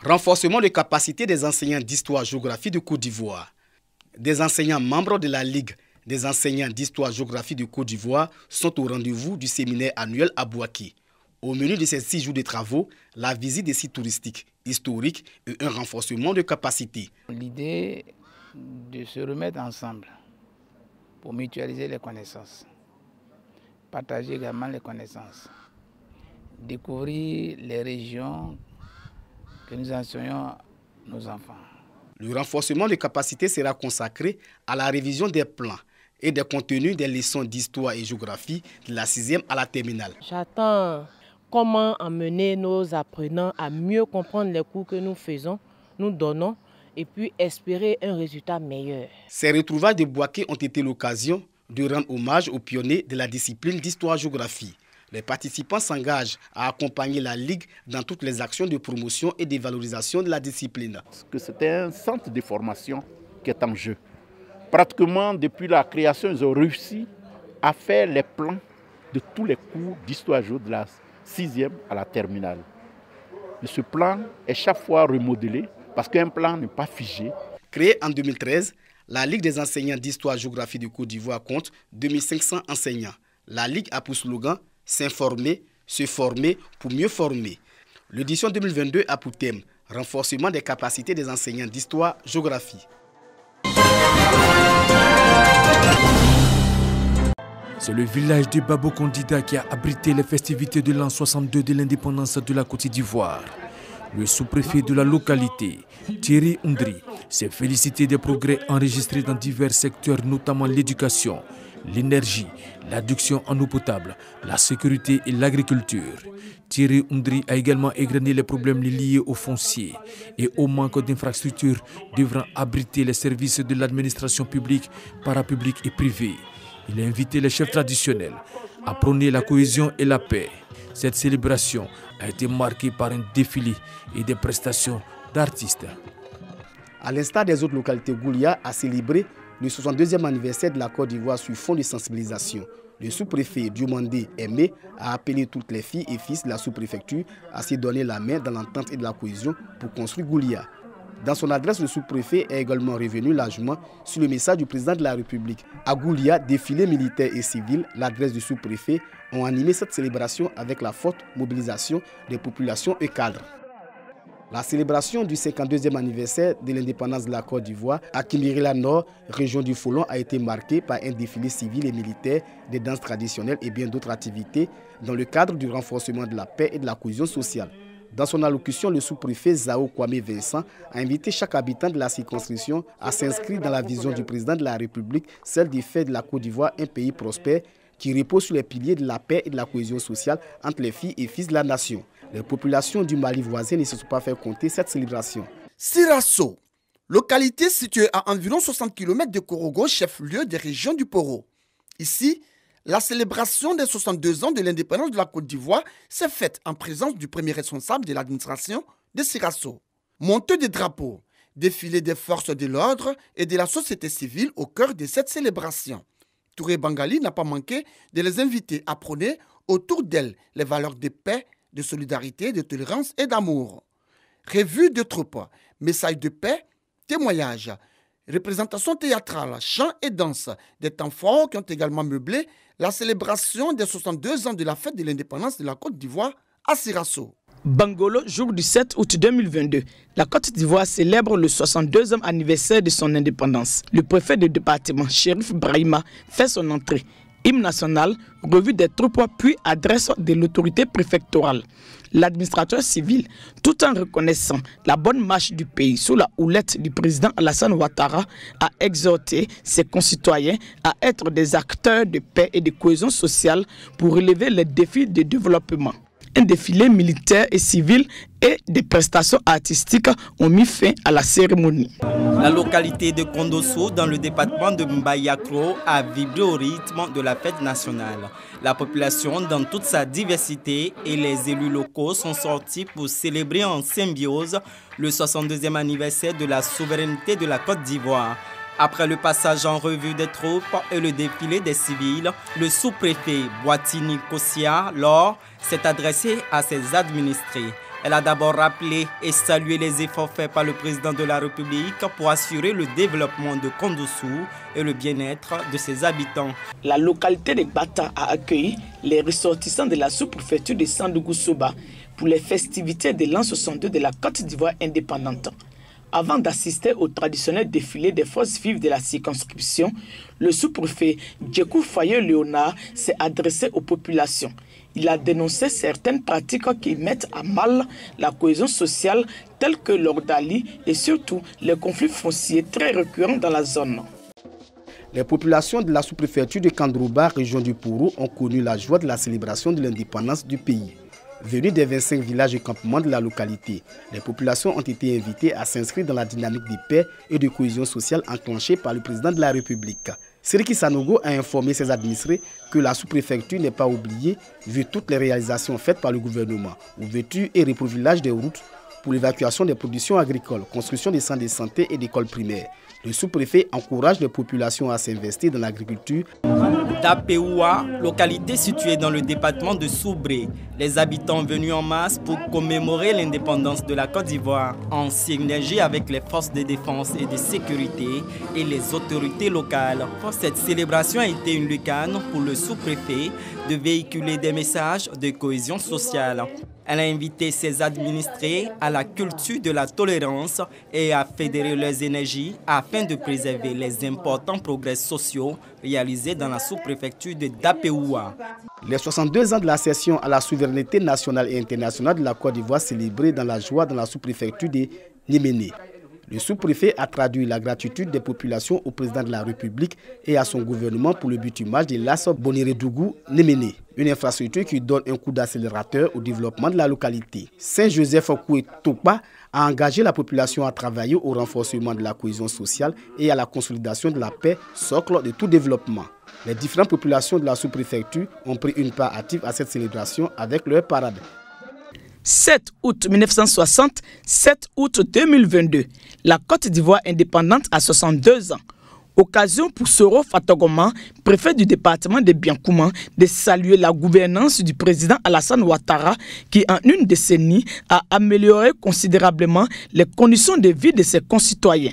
Renforcement de capacité des enseignants d'histoire-géographie de Côte d'Ivoire. Des enseignants membres de la Ligue des enseignants d'histoire-géographie de Côte d'Ivoire sont au rendez-vous du séminaire annuel à Bouaké. Au menu de ces 6 jours de travaux, la visite des sites touristiques, historiques et un renforcement de capacité. L'idée de se remettre ensemble pour mutualiser les connaissances, partager également les connaissances, découvrir les régions que nous enseignons à nos enfants. Le renforcement de capacité sera consacré à la révision des plans et des contenus des leçons d'histoire et géographie de la 6e à la terminale. J'attends comment amener nos apprenants à mieux comprendre les cours que nous faisons, nous donnons, et puis espérer un résultat meilleur. Ces retrouvailles de Bouaké ont été l'occasion de rendre hommage aux pionniers de la discipline d'histoire-géographie. Les participants s'engagent à accompagner la Ligue dans toutes les actions de promotion et de valorisation de la discipline. C'est un centre de formation qui est en jeu. Pratiquement depuis la création, ils ont réussi à faire les plans de tous les cours d'histoire-géo de la 6e à la terminale. Et ce plan est chaque fois remodelé parce qu'un plan n'est pas figé. Créée en 2013, la Ligue des enseignants d'histoire-géographie de Côte d'Ivoire compte 2500 enseignants. La Ligue a pour slogan « S'informer, se former pour mieux former ». L'édition 2022 a pour thème « Renforcement des capacités des enseignants d'histoire-géographie ». C'est le village de Babo Kondida qui a abrité les festivités de l'an 62 de l'indépendance de la Côte d'Ivoire. Le sous-préfet de la localité, Thierry Undri, s'est félicité des progrès enregistrés dans divers secteurs, notamment l'éducation, l'énergie, l'adduction en eau potable, la sécurité et l'agriculture. Thierry Undri a également égrené les problèmes liés au foncier et au manque d'infrastructures devant abriter les services de l'administration publique, parapublique et privée. Il a invité les chefs traditionnels à prôner la cohésion et la paix. Cette célébration a été marquée par un défilé et des prestations d'artistes. À l'instar des autres localités, Goulia a célébré le 62e anniversaire de la Côte d'Ivoire sur fond de sensibilisation. Le sous-préfet Diomandé Aimé a appelé toutes les filles et fils de la sous-préfecture à se donner la main dans l'entente et de la cohésion pour construire Goulia. Dans son adresse, le sous-préfet est également revenu largement sur le message du président de la République. À Goulia, défilés militaires et civils, l'adresse du sous-préfet ont animé cette célébration avec la forte mobilisation des populations et cadres. La célébration du 52e anniversaire de l'indépendance de la Côte d'Ivoire à Kimbiri-la-Nord, région du Folon, a été marquée par un défilé civil et militaire, des danses traditionnelles et bien d'autres activités dans le cadre du renforcement de la paix et de la cohésion sociale. Dans son allocution, le sous-préfet Zao Kwame Vincent a invité chaque habitant de la circonscription à s'inscrire dans la vision du président de la République, celle de faire de la Côte d'Ivoire un pays prospère qui repose sur les piliers de la paix et de la cohésion sociale entre les filles et fils de la nation. Les populations du Mali voisin ne se sont pas fait compter cette célébration. Sirasso, localité située à environ 60 km de Korogo, chef-lieu des régions du Poro. Ici, la célébration des 62 ans de l'indépendance de la Côte d'Ivoire s'est faite en présence du premier responsable de l'administration de Sirasso. Montée des drapeaux, défilé des forces de l'ordre et de la société civile au cœur de cette célébration. Touré Bangali n'a pas manqué de les inviter à prôner autour d'elle les valeurs de paix, de solidarité, de tolérance et d'amour. Revue de troupes, messages de paix, témoignages, représentations théâtrales, chants et danses, des temps forts qui ont également meublé la célébration des 62 ans de la fête de l'indépendance de la Côte d'Ivoire à Sirasso. Bangolo, jour du 7 août 2022, la Côte d'Ivoire célèbre le 62e anniversaire de son indépendance. Le préfet du département, Chérif Brahima, fait son entrée. Hymne national, revue des troupes puis adresse de l'autorité préfectorale. L'administrateur civil, tout en reconnaissant la bonne marche du pays sous la houlette du président Alassane Ouattara, a exhorté ses concitoyens à être des acteurs de paix et de cohésion sociale pour relever les défis de développement. Un défilé militaire et civil et des prestations artistiques ont mis fin à la cérémonie. La localité de Kondosso, dans le département de Mbayakro, a vibré au rythme de la fête nationale. La population, dans toute sa diversité, et les élus locaux sont sortis pour célébrer en symbiose le 62e anniversaire de la souveraineté de la Côte d'Ivoire. Après le passage en revue des troupes et le défilé des civils, le sous-préfet Boitini Kossia, s'est adressé à ses administrés. Elle a d'abord rappelé et salué les efforts faits par le président de la République pour assurer le développement de Kondossou et le bien-être de ses habitants. La localité de Bata a accueilli les ressortissants de la sous-préfecture de Sandougou-Soba pour les festivités de l'an 62 de la Côte d'Ivoire indépendante. Avant d'assister au traditionnel défilé des forces vives de la circonscription, le sous-préfet Djekou Faye Léonard s'est adressé aux populations. Il a dénoncé certaines pratiques qui mettent à mal la cohésion sociale, telles que l'ordalie et surtout les conflits fonciers très récurrents dans la zone. Les populations de la sous-préfecture de Kandrouba, région du Poro, ont connu la joie de la célébration de l'indépendance du pays. Venus des 25 villages et campements de la localité, les populations ont été invitées à s'inscrire dans la dynamique de paix et de cohésion sociale enclenchée par le président de la République. Seriki Sanogo a informé ses administrés que la sous-préfecture n'est pas oubliée vu toutes les réalisations faites par le gouvernement, ouverture et reprofilage des routes pour l'évacuation des productions agricoles, construction des centres de santé et d'écoles primaires. Le sous-préfet encourage les populations à s'investir dans l'agriculture. Dapeoua, localité située dans le département de Soubré, les habitants venus en masse pour commémorer l'indépendance de la Côte d'Ivoire en synergie avec les forces de défense et de sécurité et les autorités locales. Cette célébration a été une lucane pour le sous-préfet de véhiculer des messages de cohésion sociale. Elle a invité ses administrés à la culture de la tolérance et à fédérer leurs énergies afin de préserver les importants progrès sociaux réalisés dans la sous-préfecture de Dapeoua. Les 62 ans de la cession à la souveraineté nationale et internationale de la Côte d'Ivoire célébrés dans la joie dans la sous-préfecture de Niéméné. Le sous-préfet a traduit la gratitude des populations au président de la République et à son gouvernement pour le bitumage de l'As Boniredougou-Néméné, une infrastructure qui donne un coup d'accélérateur au développement de la localité. Saint-Joseph Koué-Topa a engagé la population à travailler au renforcement de la cohésion sociale et à la consolidation de la paix, socle de tout développement. Les différentes populations de la sous-préfecture ont pris une part active à cette célébration avec leur parade. 7 août 1960, 7 août 2022, la Côte d'Ivoire indépendante a 62 ans. Occasion pour Soro Fatogoma, préfet du département de Biankouma, de saluer la gouvernance du président Alassane Ouattara qui, en une décennie, a amélioré considérablement les conditions de vie de ses concitoyens.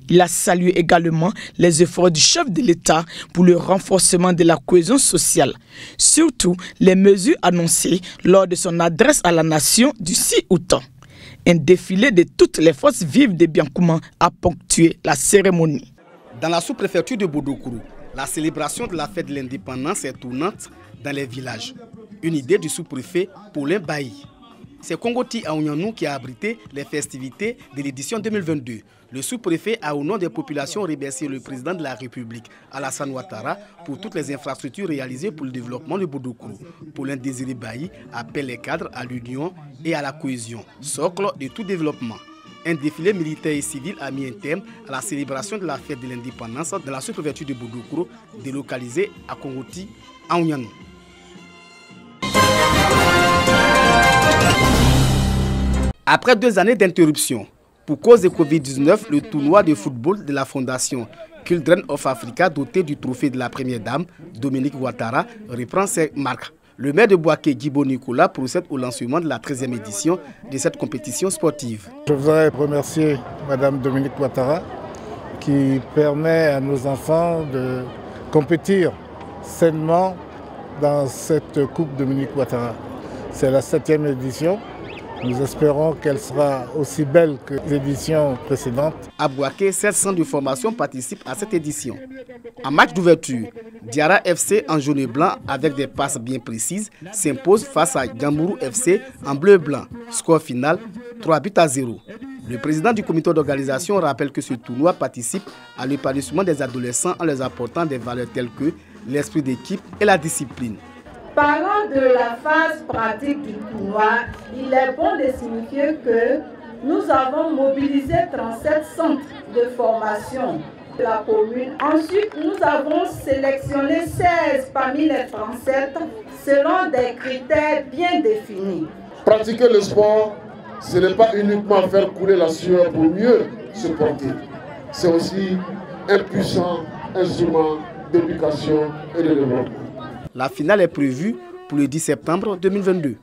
Il a salué également les efforts du chef de l'État pour le renforcement de la cohésion sociale, surtout les mesures annoncées lors de son adresse à la nation du 6 août. Un défilé de toutes les forces vives de Biankouma a ponctué la cérémonie. Dans la sous-préfecture de Bodokourou, la célébration de la fête de l'indépendance est tournante dans les villages. Une idée du sous-préfet Paulin Bailly. C'est Kongoti Aounyanou qui a abrité les festivités de l'édition 2022. Le sous-préfet a au nom des populations remercié le président de la République, Alassane Ouattara, pour toutes les infrastructures réalisées pour le développement de Bodokourou. Paulin Désiré Bailly appelle les cadres à l'union et à la cohésion, socle de tout développement. Un défilé militaire et civil a mis un terme à la célébration de la fête de l'indépendance de la sous-préfecture de Bodokourou, délocalisée à Kongoti Aounyanou. Après 2 années d'interruption, pour cause de Covid-19, le tournoi de football de la Fondation Children of Africa, doté du trophée de la première dame, Dominique Ouattara, reprend ses marques. Le maire de Bouaké, Guibo Nicolas, procède au lancement de la 13e édition de cette compétition sportive. Je voudrais remercier Mme Dominique Ouattara qui permet à nos enfants de compétir sainement dans cette Coupe Dominique Ouattara. C'est la 7e édition. Nous espérons qu'elle sera aussi belle que les éditions précédentes. À Bouaké, 7 centres de formation participent à cette édition. En match d'ouverture, Diara FC en jaune et blanc avec des passes bien précises s'impose face à Gambourou FC en bleu et blanc. Score final 3-0. Le président du comité d'organisation rappelle que ce tournoi participe à l'épanouissement des adolescents en leur apportant des valeurs telles que l'esprit d'équipe et la discipline. Parlant de la phase pratique du tournoi, il est bon de signifier que nous avons mobilisé 37 centres de formation de la commune. Ensuite, nous avons sélectionné 16 parmi les 37 selon des critères bien définis. Pratiquer le sport, ce n'est pas uniquement faire couler la sueur pour mieux se porter. C'est aussi un puissant instrument d'éducation et de développement. La finale est prévue pour le 10 septembre 2022.